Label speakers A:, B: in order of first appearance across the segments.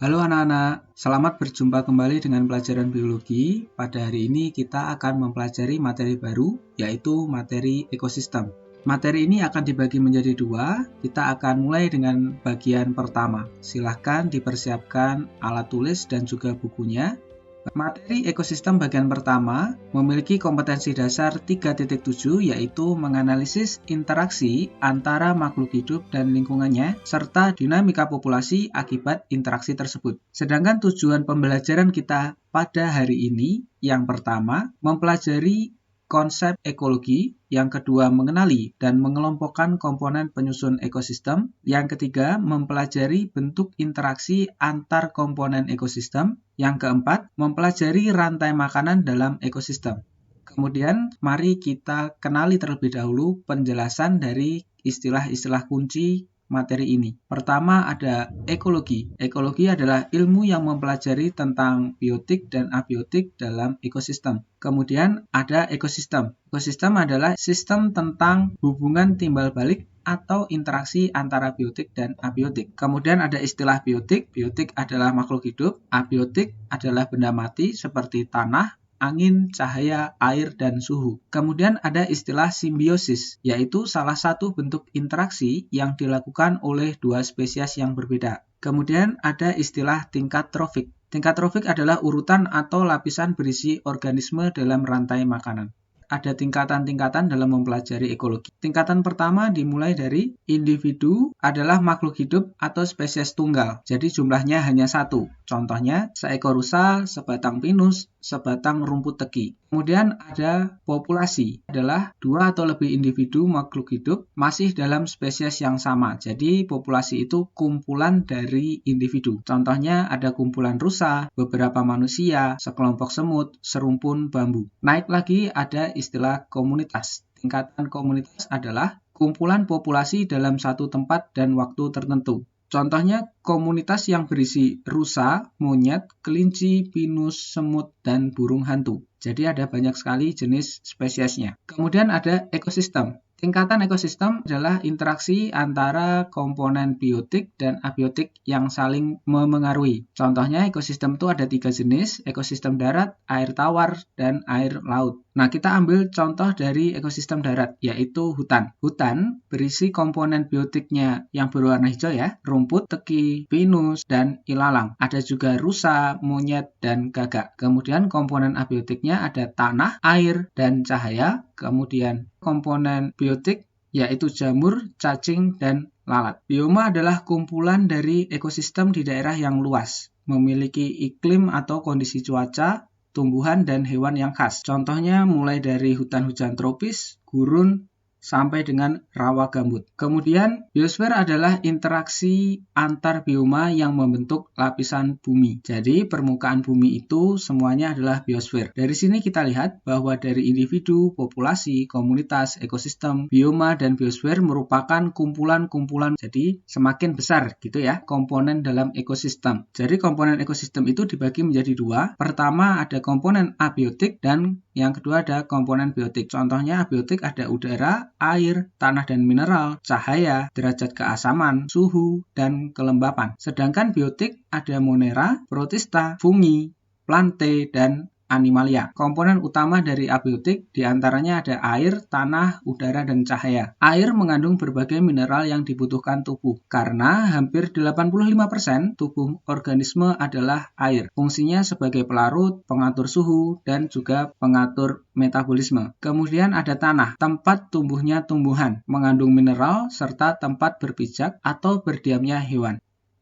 A: Halo anak-anak, selamat berjumpa kembali dengan pelajaran biologi. Pada hari ini kita akan mempelajari materi baru, yaitu materi ekosistem. Materi ini akan dibagi menjadi dua. Kita akan mulai dengan bagian pertama. Silahkan dipersiapkan alat tulis dan juga bukunya. Materi ekosistem bagian pertama memiliki kompetensi dasar 3.7, yaitu menganalisis interaksi antara makhluk hidup dan lingkungannya serta dinamika populasi akibat interaksi tersebut. Sedangkan tujuan pembelajaran kita pada hari ini yang pertama mempelajari konsep ekologi, yang kedua mengenali dan mengelompokkan komponen penyusun ekosistem, yang ketiga mempelajari bentuk interaksi antar komponen ekosistem, yang keempat mempelajari rantai makanan dalam ekosistem. Kemudian mari kita kenali terlebih dahulu penjelasan dari istilah-istilah kunci materi ini. Pertama ada ekologi. Ekologi adalah ilmu yang mempelajari tentang biotik dan abiotik dalam ekosistem. Kemudian ada ekosistem. Ekosistem adalah sistem tentang hubungan timbal balik atau interaksi antara biotik dan abiotik. Kemudian ada istilah biotik. Biotik adalah makhluk hidup. Abiotik adalah benda mati seperti tanah, angin, cahaya, air, dan suhu. Kemudian ada istilah simbiosis, yaitu salah satu bentuk interaksi yang dilakukan oleh dua spesies yang berbeda. Kemudian ada istilah tingkat trofik. Tingkat trofik adalah urutan atau lapisan berisi organisme dalam rantai makanan. Ada tingkatan-tingkatan dalam mempelajari ekologi. Tingkatan pertama dimulai dari individu adalah makhluk hidup atau spesies tunggal. Jadi jumlahnya hanya satu. Contohnya seekor rusa, sebatang pinus, sebatang rumput teki. Kemudian ada populasi, adalah dua atau lebih individu makhluk hidup masih dalam spesies yang sama. Jadi populasi itu kumpulan dari individu. Contohnya ada kumpulan rusa, beberapa manusia, sekelompok semut, serumpun bambu. Naik lagi ada istilah komunitas. Tingkatan komunitas adalah kumpulan populasi dalam satu tempat dan waktu tertentu. Contohnya komunitas yang berisi rusa, monyet, kelinci, pinus, semut, dan burung hantu. Jadi ada banyak sekali jenis spesiesnya. Kemudian ada ekosistem. Tingkatan ekosistem adalah interaksi antara komponen biotik dan abiotik yang saling memengaruhi. Contohnya ekosistem itu ada 3 jenis, ekosistem darat, air tawar, dan air laut. Nah, kita ambil contoh dari ekosistem darat, yaitu hutan. Hutan berisi komponen biotiknya yang berwarna hijau ya, rumput, teki, pinus, dan ilalang. Ada juga rusa, monyet, dan gagak. Kemudian komponen abiotiknya ada tanah, air, dan cahaya. Kemudian komponen biotik yaitu jamur, cacing, dan lalat. Bioma adalah kumpulan dari ekosistem di daerah yang luas, memiliki iklim atau kondisi cuaca, tumbuhan, dan hewan yang khas. Contohnya mulai dari hutan-hujan tropis, gurun, sampai dengan rawa gambut. Kemudian, biosfer adalah interaksi antar bioma yang membentuk lapisan bumi. Jadi, permukaan bumi itu semuanya adalah biosfer. Dari sini kita lihat bahwa dari individu, populasi, komunitas, ekosistem, bioma, dan biosfer merupakan kumpulan-kumpulan. Jadi, semakin besar gitu ya komponen dalam ekosistem. Jadi, komponen ekosistem itu dibagi menjadi dua. Pertama ada komponen abiotik dan yang kedua ada komponen biotik. Contohnya abiotik ada udara, air, tanah dan mineral, cahaya, derajat keasaman, suhu, dan kelembapan. Sedangkan biotik ada monera, protista, fungi, plante, dan animalia. Komponen utama dari abiotik diantaranya ada air, tanah, udara, dan cahaya. Air mengandung berbagai mineral yang dibutuhkan tubuh, karena hampir 85% tubuh organisme adalah air. Fungsinya sebagai pelarut, pengatur suhu, dan juga pengatur metabolisme. Kemudian ada tanah, tempat tumbuhnya tumbuhan, mengandung mineral, serta tempat berpijak atau berdiamnya hewan.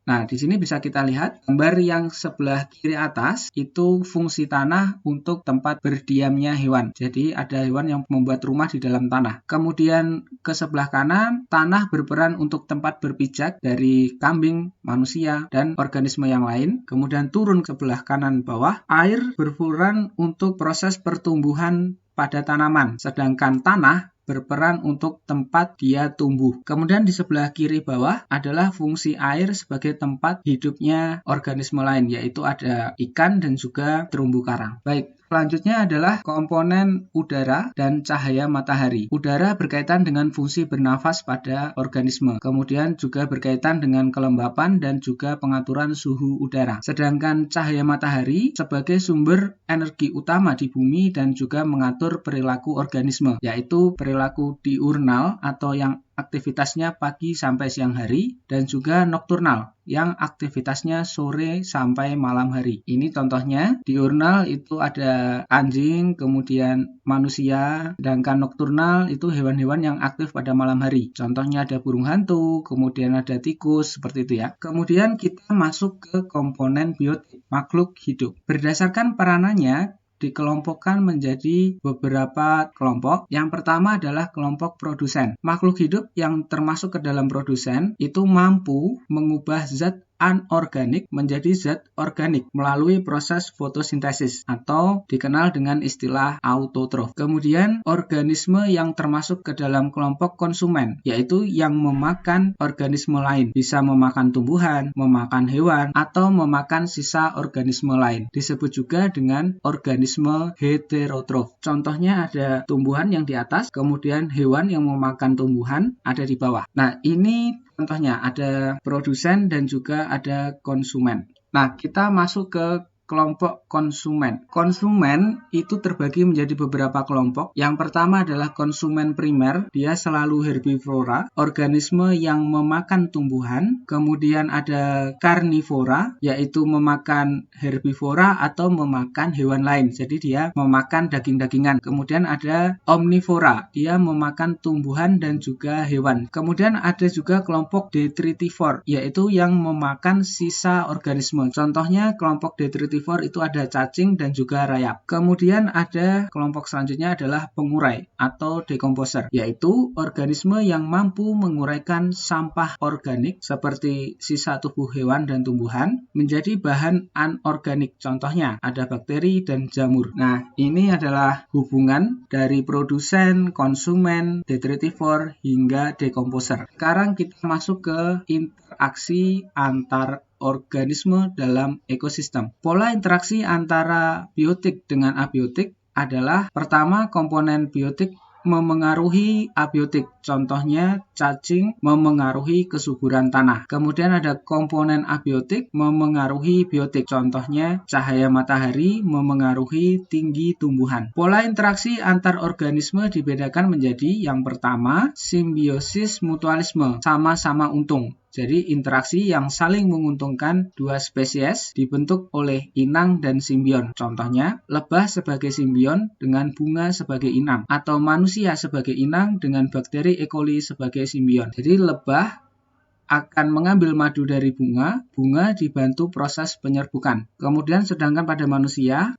A: Nah, di sini bisa kita lihat gambar yang sebelah kiri atas itu fungsi tanah untuk tempat berdiamnya hewan. Jadi ada hewan yang membuat rumah di dalam tanah. Kemudian ke sebelah kanan, tanah berperan untuk tempat berpijak dari kambing, manusia, dan organisme yang lain. Kemudian turun ke sebelah kanan bawah, air berperan untuk proses pertumbuhan pada tanaman. Sedangkan tanah berperan untuk tempat dia tumbuh. Kemudian di sebelah kiri bawah adalah fungsi air sebagai tempat hidupnya organisme lain, yaitu ada ikan dan juga terumbu karang. Baik, Selanjutnya adalah komponen udara dan cahaya matahari. Udara berkaitan dengan fungsi bernafas pada organisme, kemudian juga berkaitan dengan kelembapan dan juga pengaturan suhu udara. Sedangkan cahaya matahari sebagai sumber energi utama di bumi dan juga mengatur perilaku organisme, yaitu perilaku diurnal atau yang aktivitasnya pagi sampai siang hari, dan juga nokturnal yang aktivitasnya sore sampai malam hari. Ini contohnya, diurnal itu ada anjing, kemudian manusia, sedangkan nokturnal itu hewan-hewan yang aktif pada malam hari. Contohnya ada burung hantu, kemudian ada tikus, seperti itu ya. Kemudian kita masuk ke komponen biotik, makhluk hidup. Berdasarkan peranannya, dikelompokkan menjadi beberapa kelompok. Yang pertama adalah kelompok produsen. Makhluk hidup yang termasuk ke dalam produsen itu mampu mengubah zat anorganik menjadi zat organik melalui proses fotosintesis atau dikenal dengan istilah autotrof. Kemudian organisme yang termasuk ke dalam kelompok konsumen, yaitu yang memakan organisme lain, bisa memakan tumbuhan, memakan hewan, atau memakan sisa organisme lain. Disebut juga dengan organisme heterotrof. Contohnya ada tumbuhan yang di atas, kemudian hewan yang memakan tumbuhan ada di bawah. Nah, ini contohnya ada produsen dan juga ada konsumen. Nah, kita masuk ke kelompok konsumen. Konsumen itu terbagi menjadi beberapa kelompok. Yang pertama adalah konsumen primer, dia selalu herbivora, organisme yang memakan tumbuhan. Kemudian ada karnivora, yaitu memakan herbivora atau memakan hewan lain. Jadi dia memakan daging-dagingan. Kemudian ada omnivora, dia memakan tumbuhan dan juga hewan. Kemudian ada juga kelompok detritivore, yaitu yang memakan sisa organisme. Contohnya kelompok detritivore itu ada cacing dan juga rayap. Kemudian ada kelompok selanjutnya adalah pengurai atau decomposer, yaitu organisme yang mampu menguraikan sampah organik seperti sisa tubuh hewan dan tumbuhan menjadi bahan anorganik. Contohnya ada bakteri dan jamur. Nah, ini adalah hubungan dari produsen, konsumen, detritivore hingga decomposer. Sekarang kita masuk ke interaksi antar organisme dalam ekosistem. Pola interaksi antara biotik dengan abiotik adalah pertama komponen biotik memengaruhi abiotik. Contohnya cacing memengaruhi kesuburan tanah. Kemudian ada komponen abiotik memengaruhi biotik. Contohnya cahaya matahari memengaruhi tinggi tumbuhan. Pola interaksi antar organisme dibedakan menjadi yang pertama simbiosis mutualisme, sama-sama untung. Jadi interaksi yang saling menguntungkan dua spesies dibentuk oleh inang dan simbion. Contohnya lebah sebagai simbion dengan bunga sebagai inang, atau manusia sebagai inang dengan bakteri E. coli sebagai simbion. Jadi lebah akan mengambil madu dari bunga, bunga dibantu proses penyerbukan. Kemudian sedangkan pada manusia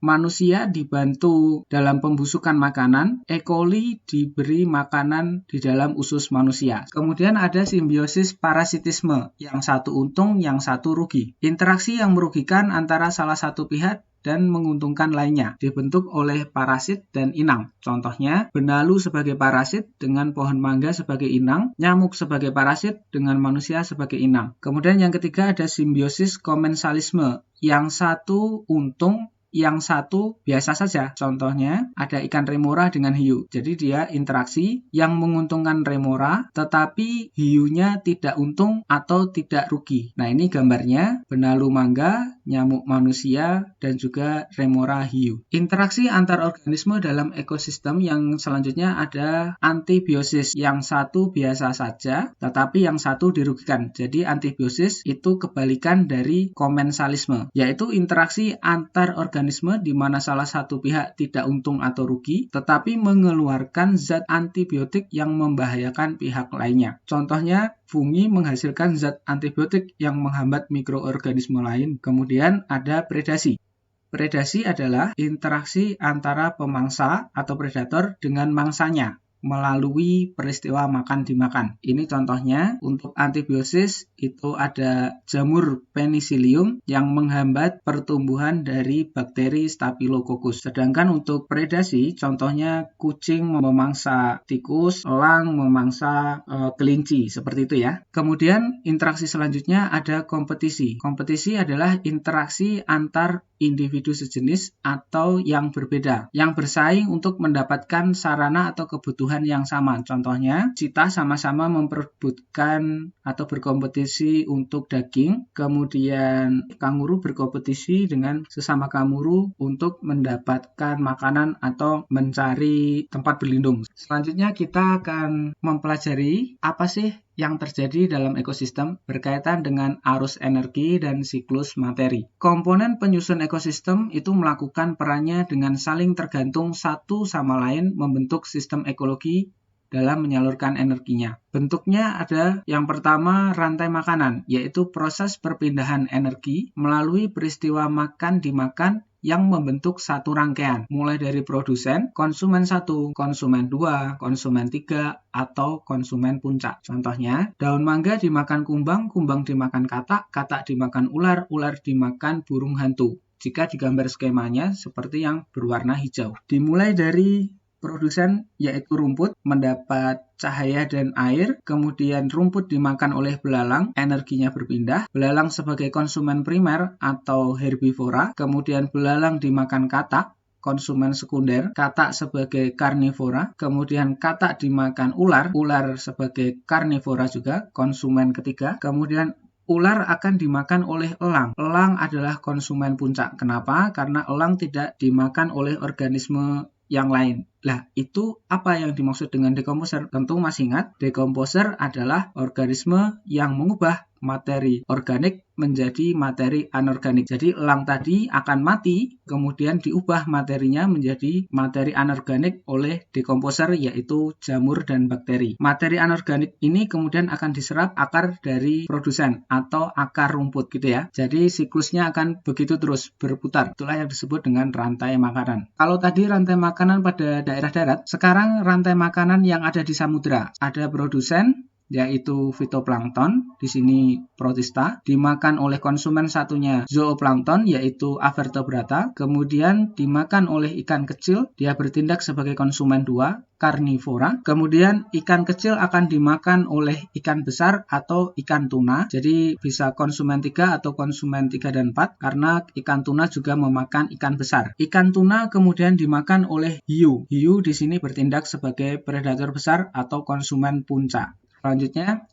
A: dibantu dalam pembusukan makanan, E. coli diberi makanan di dalam usus manusia. Kemudian ada simbiosis parasitisme, yang satu untung, yang satu rugi. Interaksi yang merugikan antara salah satu pihak dan menguntungkan lainnya, dibentuk oleh parasit dan inang. Contohnya, benalu sebagai parasit dengan pohon mangga sebagai inang, nyamuk sebagai parasit dengan manusia sebagai inang. Kemudian yang ketiga ada simbiosis komensalisme, yang satu untung, yang satu biasa saja. Contohnya ada ikan remora dengan hiu. Jadi dia interaksi yang menguntungkan remora tetapi hiunya tidak untung atau tidak rugi. Nah, ini gambarnya benalu mangga, nyamuk manusia, dan juga remora hiu. Interaksi antar organisme dalam ekosistem yang selanjutnya ada antibiosis. Yang satu biasa saja tetapi yang satu dirugikan. Jadi antibiosis itu kebalikan dari komensalisme, yaitu interaksi antar organisme di mana salah satu pihak tidak untung atau rugi, tetapi mengeluarkan zat antibiotik yang membahayakan pihak lainnya. Contohnya, fungi menghasilkan zat antibiotik yang menghambat mikroorganisme lain. Kemudian ada predasi. Predasi adalah interaksi antara pemangsa atau predator dengan mangsanya melalui peristiwa makan dimakan. Ini contohnya untuk antibiosis itu ada jamur penicillium yang menghambat pertumbuhan dari bakteri Staphylococcus. Sedangkan untuk predasi, contohnya kucing memangsa tikus, elang memangsa kelinci, seperti itu ya. Kemudian interaksi selanjutnya ada kompetisi. Kompetisi adalah interaksi antar individu sejenis atau yang berbeda, yang bersaing untuk mendapatkan sarana atau kebutuhan yang sama. Contohnya, cheetah sama-sama memperebutkan atau berkompetisi untuk daging, kemudian kanguru berkompetisi dengan sesama kanguru untuk mendapatkan makanan atau mencari tempat berlindung. Selanjutnya kita akan mempelajari apa sih yang terjadi dalam ekosistem berkaitan dengan arus energi dan siklus materi. Komponen penyusun ekosistem itu melakukan perannya dengan saling tergantung satu sama lain membentuk sistem ekologi dalam menyalurkan energinya. Bentuknya ada yang pertama rantai makanan, yaitu proses perpindahan energi melalui peristiwa makan dimakan yang membentuk satu rangkaian, mulai dari produsen, konsumen 1, konsumen 2, konsumen 3, atau konsumen puncak. Contohnya, daun mangga dimakan kumbang, kumbang dimakan katak, katak dimakan ular, ular dimakan burung hantu. Jika digambar skemanya seperti yang berwarna hijau. Dimulai dari produsen yaitu rumput mendapat cahaya dan air, kemudian rumput dimakan oleh belalang, energinya berpindah. Belalang sebagai konsumen primer atau herbivora, kemudian belalang dimakan katak, konsumen sekunder, katak sebagai karnivora, kemudian katak dimakan ular, ular sebagai karnivora juga, konsumen ketiga, kemudian ular akan dimakan oleh elang. Elang adalah konsumen puncak. Kenapa? Karena elang tidak dimakan oleh organisme yang lain. Lah, itu apa yang dimaksud dengan dekomposer? Tentu masih ingat, dekomposer adalah organisme yang mengubah materi organik menjadi materi anorganik. Jadi elang tadi akan mati, kemudian diubah materinya menjadi materi anorganik oleh dekomposer, yaitu jamur dan bakteri. Materi anorganik ini kemudian akan diserap akar dari produsen atau akar rumput gitu ya. Jadi siklusnya akan begitu terus berputar. Itulah yang disebut dengan rantai makanan. Kalau tadi rantai makanan pada daerah darat, sekarang rantai makanan yang ada di samudera. Ada produsen, yaitu fitoplankton, di sini protista, dimakan oleh konsumen satunya zooplankton, yaitu avertebrata, kemudian dimakan oleh ikan kecil, dia bertindak sebagai konsumen 2, karnivora, kemudian ikan kecil akan dimakan oleh ikan besar atau ikan tuna, jadi bisa konsumen 3 atau konsumen 3 dan 4, karena ikan tuna juga memakan ikan besar. Ikan tuna kemudian dimakan oleh hiu. Hiu di sini bertindak sebagai predator besar atau konsumen puncak. Selanjutnya,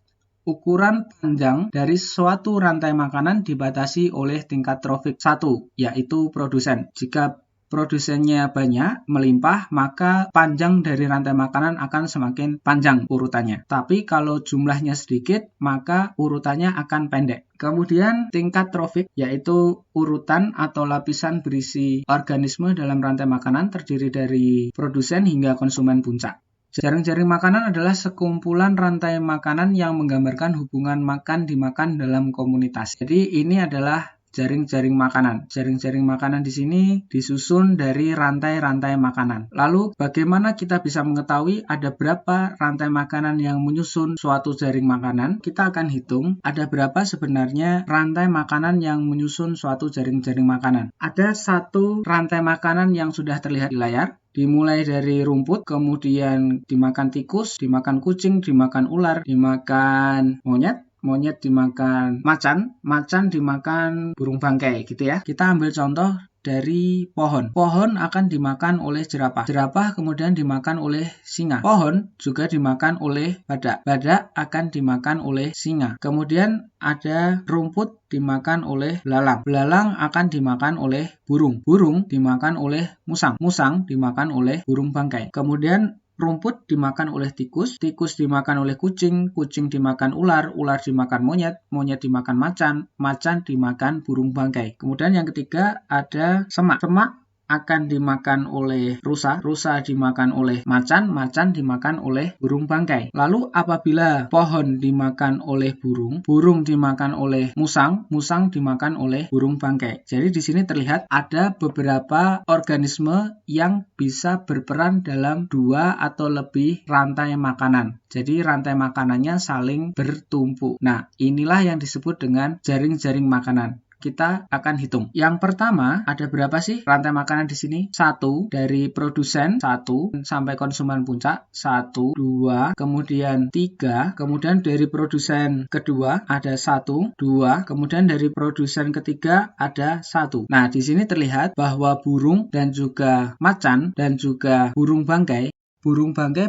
A: ukuran panjang dari suatu rantai makanan dibatasi oleh tingkat trofik 1, yaitu produsen. Jika produsennya banyak, melimpah, maka panjang dari rantai makanan akan semakin panjang urutannya. Tapi kalau jumlahnya sedikit, maka urutannya akan pendek. Kemudian tingkat trofik, yaitu urutan atau lapisan berisi organisme dalam rantai makanan terdiri dari produsen hingga konsumen puncak. Jaring-jaring makanan adalah sekumpulan rantai makanan yang menggambarkan hubungan makan dimakan dalam komunitas. Jadi ini adalah jaring-jaring makanan. Jaring-jaring makanan di sini disusun dari rantai-rantai makanan. Lalu bagaimana kita bisa mengetahui ada berapa rantai makanan yang menyusun suatu jaring makanan? Kita akan hitung ada berapa sebenarnya rantai makanan yang menyusun suatu jaring-jaring makanan. Ada satu rantai makanan yang sudah terlihat di layar. Dimulai dari rumput, kemudian dimakan tikus, dimakan kucing, dimakan ular, dimakan monyet, monyet dimakan macan, macan dimakan burung bangkai gitu ya. Kita ambil contoh dari pohon. Pohon akan dimakan oleh jerapah. Jerapah kemudian dimakan oleh singa. Pohon juga dimakan oleh badak. Badak akan dimakan oleh singa. Kemudian ada rumput dimakan oleh belalang. Belalang akan dimakan oleh burung. Burung dimakan oleh musang. Musang dimakan oleh burung bangkai. Kemudian rumput dimakan oleh tikus, tikus dimakan oleh kucing, kucing dimakan ular, ular dimakan monyet, monyet dimakan macan, macan dimakan burung bangkai. Kemudian yang ketiga ada semak. Semak akan dimakan oleh rusa, rusa dimakan oleh macan, macan dimakan oleh burung bangkai. Lalu apabila pohon dimakan oleh burung, burung dimakan oleh musang, musang dimakan oleh burung bangkai. Jadi di sini terlihat ada beberapa organisme yang bisa berperan dalam 2 atau lebih rantai makanan. Jadi rantai makanannya saling bertumpu. Nah, inilah yang disebut dengan jaring-jaring makanan. Kita akan hitung. Yang pertama, ada berapa sih rantai makanan di sini? 1 dari produsen, 1 sampai konsumen puncak, 1, 2, kemudian 3, kemudian dari produsen kedua ada 1, 2, kemudian dari produsen ketiga ada 1. Nah, di sini terlihat bahwa burung dan juga macan dan juga burung bangkai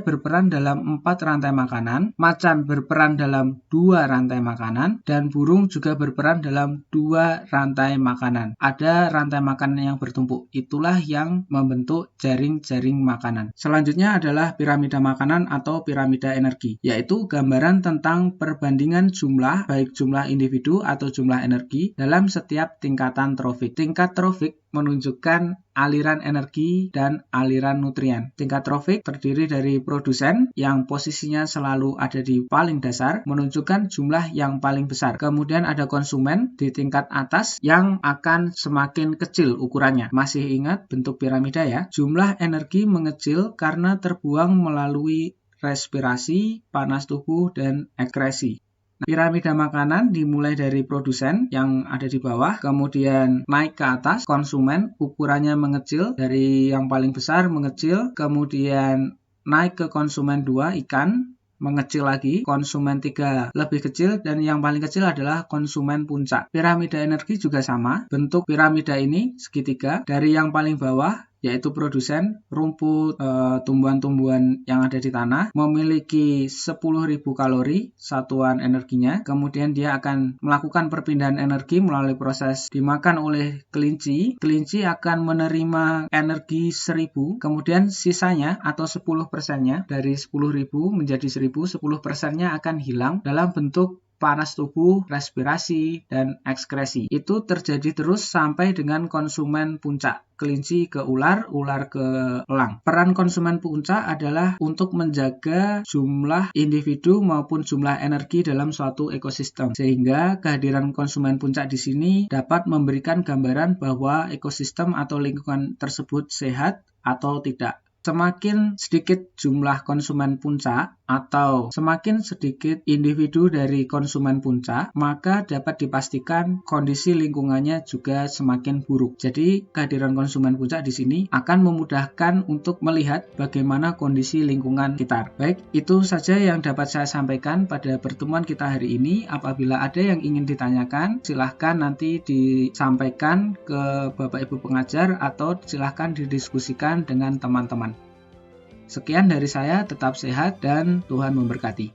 A: berperan dalam 4 rantai makanan, macan berperan dalam 2 rantai makanan, dan burung juga berperan dalam 2 rantai makanan. Ada rantai makanan yang bertumpuk. Itulah yang membentuk jaring-jaring makanan. Selanjutnya adalah piramida makanan atau piramida energi, yaitu gambaran tentang perbandingan jumlah, baik jumlah individu atau jumlah energi dalam setiap tingkatan trofik. Tingkat trofik menunjukkan aliran energi dan aliran nutrien. Tingkat trofik terdiri dari produsen yang posisinya selalu ada di paling dasar, menunjukkan jumlah yang paling besar. Kemudian ada konsumen di tingkat atas yang akan semakin kecil ukurannya. Masih ingat bentuk piramida ya? Jumlah energi mengecil karena terbuang melalui respirasi, panas tubuh, dan ekskresi. Piramida makanan dimulai dari produsen yang ada di bawah, kemudian naik ke atas, konsumen ukurannya mengecil, dari yang paling besar mengecil, kemudian naik ke konsumen 2, ikan, mengecil lagi, konsumen 3 lebih kecil, dan yang paling kecil adalah konsumen puncak. Piramida energi juga sama, bentuk piramida ini segitiga, dari yang paling bawah yaitu produsen, rumput, tumbuhan-tumbuhan yang ada di tanah, memiliki 10.000 kalori satuan energinya, kemudian dia akan melakukan perpindahan energi melalui proses dimakan oleh kelinci. Kelinci akan menerima energi 1.000, kemudian sisanya atau 10%-nya dari 10.000 menjadi 1.000, 10%-nya akan hilang dalam bentuk panas tubuh, respirasi, dan ekskresi. Itu terjadi terus sampai dengan konsumen puncak. Kelinci ke ular, ular ke elang. Peran konsumen puncak adalah untuk menjaga jumlah individu maupun jumlah energi dalam suatu ekosistem. Sehingga kehadiran konsumen puncak di sini dapat memberikan gambaran bahwa ekosistem atau lingkungan tersebut sehat atau tidak. Semakin sedikit jumlah konsumen puncak atau semakin sedikit individu dari konsumen puncak, maka dapat dipastikan kondisi lingkungannya juga semakin buruk. Jadi, kehadiran konsumen puncak di sini akan memudahkan untuk melihat bagaimana kondisi lingkungan sekitar. Baik, itu saja yang dapat saya sampaikan pada pertemuan kita hari ini. Apabila ada yang ingin ditanyakan, silahkan nanti disampaikan ke Bapak Ibu pengajar atau silahkan didiskusikan dengan teman-teman. Sekian dari saya, tetap sehat dan Tuhan memberkati.